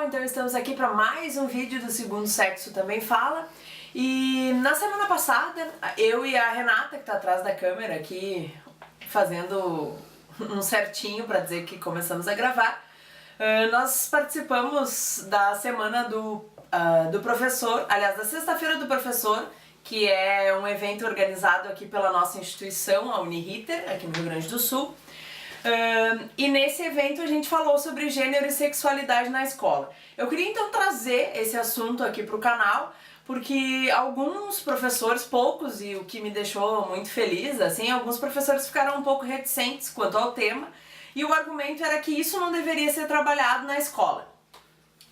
pessoal, então estamos aqui para mais um vídeo do Segundo Sexo Também Fala. E na semana passada, eu e a Renata, que está atrás da câmera aqui, fazendo um certinho para dizer que começamos a gravar, nós participamos da semana do professor, aliás, da sexta-feira do professor, que é um evento organizado aqui pela nossa instituição, a Uniriter, aqui no Rio Grande do Sul. E nesse evento a gente falou sobre gênero e sexualidade na escola. Eu queria então trazer esse assunto aqui para o canal, porque alguns professores, poucos, e o que me deixou muito feliz, assim, alguns professores ficaram um pouco reticentes quanto ao tema, e o argumento era que isso não deveria ser trabalhado na escola,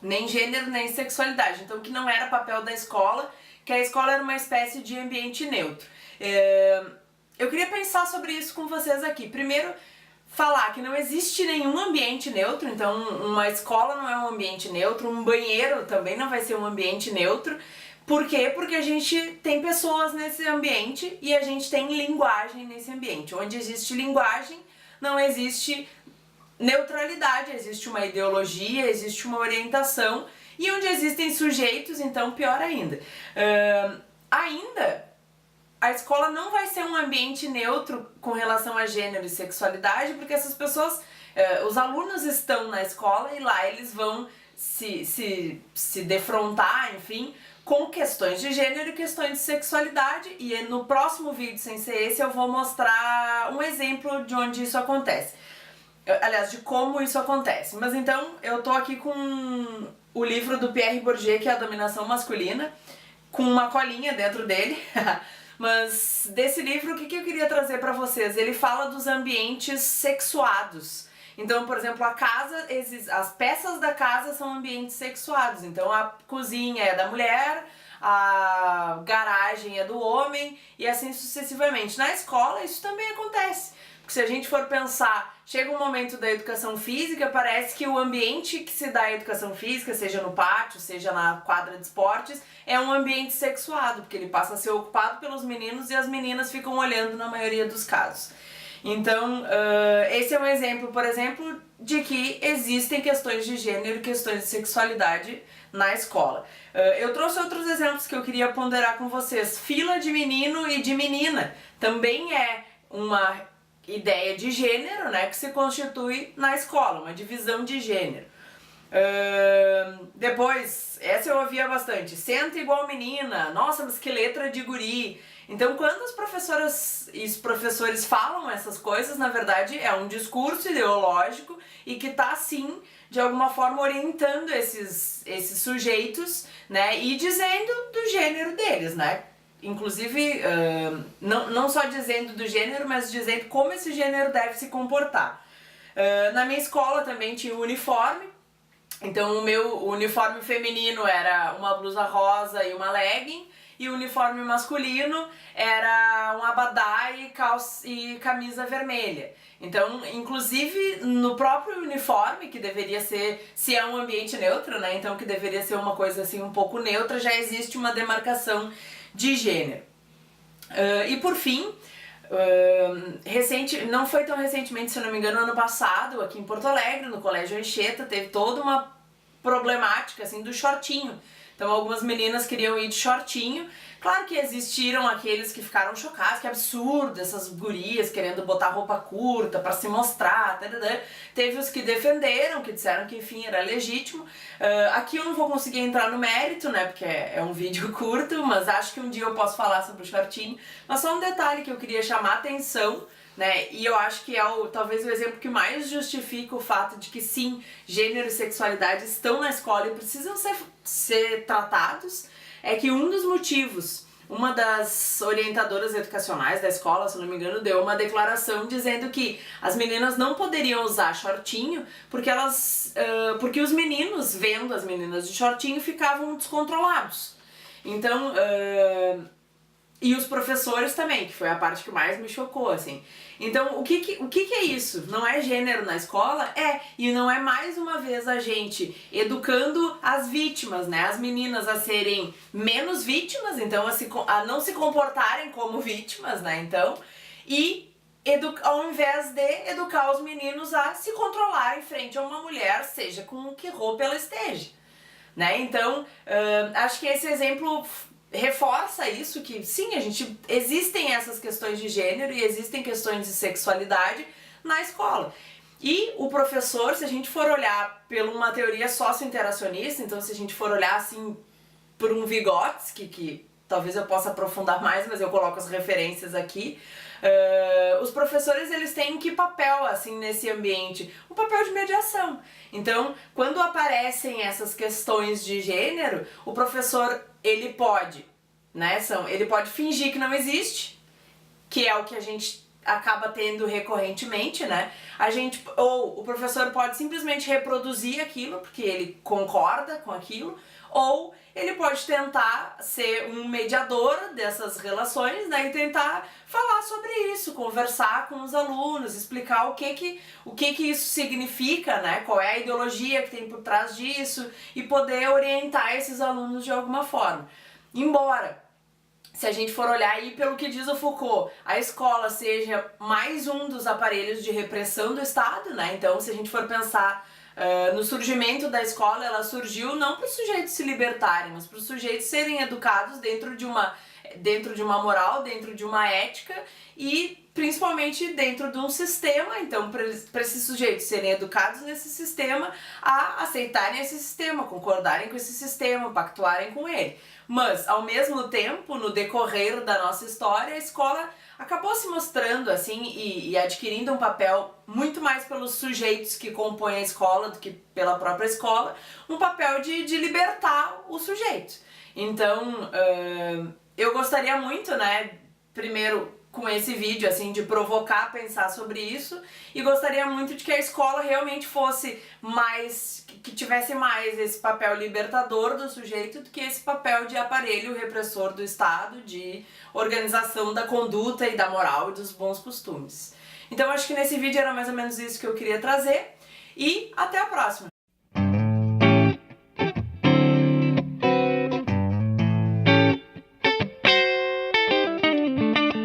nem gênero, nem sexualidade, então que não era papel da escola, que a escola era uma espécie de ambiente neutro. Eu queria pensar sobre isso com vocês aqui. Primeiro, falar que não existe nenhum ambiente neutro, então uma escola não é um ambiente neutro, um banheiro também não vai ser um ambiente neutro. Por quê? Porque a gente tem pessoas nesse ambiente e a gente tem linguagem nesse ambiente. Onde existe linguagem, não existe neutralidade, existe uma ideologia, existe uma orientação, e onde existem sujeitos, então pior ainda. A escola não vai ser um ambiente neutro com relação a gênero e sexualidade, porque essas pessoas, os alunos estão na escola e lá eles vão se defrontar, enfim, com questões de gênero e questões de sexualidade, e no próximo vídeo, sem ser esse, eu vou mostrar um exemplo de onde isso acontece. Aliás, de como isso acontece. Mas então, eu tô aqui com o livro do Pierre Bourdieu, que é A Dominação Masculina, com uma colinha dentro dele. Mas desse livro, o que eu queria trazer para vocês? Ele fala dos ambientes sexuados. Então, por exemplo, a casa, as peças da casa são ambientes sexuados. Então, a cozinha é da mulher, a garagem é do homem e assim sucessivamente. Na escola, isso também acontece. Porque se a gente for pensar, chega um momento da educação física, parece que o ambiente que se dá a educação física, seja no pátio, seja na quadra de esportes, é um ambiente sexuado, porque ele passa a ser ocupado pelos meninos e as meninas ficam olhando na maioria dos casos. Então, esse é um exemplo, por exemplo, de que existem questões de gênero e questões de sexualidade na escola. Eu trouxe outros exemplos que eu queria ponderar com vocês. Fila de menino e de menina também é uma ideia de gênero, né, que se constitui na escola, uma divisão de gênero. Depois, essa eu ouvia bastante, senta igual menina, nossa, mas que letra de guri. Então, quando as professoras e os professores falam essas coisas, na verdade é um discurso ideológico e que está, sim, de alguma forma orientando esses sujeitos, né, e dizendo do gênero deles, né. Inclusive, não só dizendo do gênero, mas dizendo como esse gênero deve se comportar. Na minha escola também tinha o uniforme, então o meu uniforme feminino era uma blusa rosa e uma legging, e o uniforme masculino era um abadá e camisa vermelha. Então, inclusive, no próprio uniforme, que deveria ser, se é um ambiente neutro, né, então que deveria ser uma coisa assim um pouco neutra, já existe uma demarcação de gênero. E por fim, não foi tão recentemente, se eu não me engano, ano passado, aqui em Porto Alegre, no Colégio Anchieta, teve toda uma problemática assim do shortinho. Então algumas meninas queriam ir de shortinho. Claro que existiram aqueles que ficaram chocados, que absurdo, essas gurias querendo botar roupa curta pra se mostrar, teve os que defenderam, que disseram que enfim era legítimo. Aqui eu não vou conseguir entrar no mérito, né, porque é um vídeo curto, mas acho que um dia eu posso falar sobre o shortinho. Mas só um detalhe que eu queria chamar a atenção, né, e eu acho que é talvez o exemplo que mais justifica o fato de que sim, gênero e sexualidade estão na escola e precisam ser tratados, é que um dos motivos, uma das orientadoras educacionais da escola, se não me engano, deu uma declaração dizendo que as meninas não poderiam usar shortinho porque os meninos, vendo as meninas de shortinho, ficavam descontrolados. Então, e os professores também, que foi a parte que mais me chocou, assim. Então, o que é isso? Não é gênero na escola? E não é mais uma vez a gente educando as vítimas, né? As meninas a serem menos vítimas, então a não se comportarem como vítimas, né? Então, e ao invés de educar os meninos a se controlar em frente a uma mulher, seja com que roupa ela esteja. né? Então, acho que esse exemplo reforça isso, que sim, existem essas questões de gênero e existem questões de sexualidade na escola. E o professor, se a gente for olhar por uma teoria socio-interacionista, então se a gente for olhar assim por um Vygotsky, que talvez eu possa aprofundar mais, mas eu coloco as referências aqui, os professores, eles têm que papel assim nesse ambiente? Um papel de mediação. Então, quando aparecem essas questões de gênero, o professor, ele pode, né, ele pode fingir que não existe, que é o que a gente acaba tendo recorrentemente, né? Ou o professor pode simplesmente reproduzir aquilo, porque ele concorda com aquilo, ou ele pode tentar ser um mediador dessas relações, né, e tentar falar sobre isso, conversar com os alunos, explicar o que isso significa, né, qual é a ideologia que tem por trás disso, e poder orientar esses alunos de alguma forma. Embora, se a gente for olhar aí pelo que diz o Foucault, a escola seja mais um dos aparelhos de repressão do Estado, né? Então, se a gente for pensar no surgimento da escola, ela surgiu não para os sujeitos se libertarem, mas para os sujeitos serem educados dentro de uma moral, dentro de uma ética e principalmente dentro de um sistema. Então, para esses sujeitos serem educados nesse sistema, a aceitarem esse sistema, concordarem com esse sistema, pactuarem com ele. Mas, ao mesmo tempo, no decorrer da nossa história, a escola acabou se mostrando assim e adquirindo um papel muito mais pelos sujeitos que compõem a escola do que pela própria escola, um papel de libertar o sujeito. Então, eu gostaria muito, né, primeiro com esse vídeo, assim, de provocar a pensar sobre isso, e gostaria muito de que a escola realmente fosse mais, que tivesse mais esse papel libertador do sujeito do que esse papel de aparelho repressor do Estado, de organização da conduta e da moral e dos bons costumes. Então acho que nesse vídeo era mais ou menos isso que eu queria trazer, e até a próxima!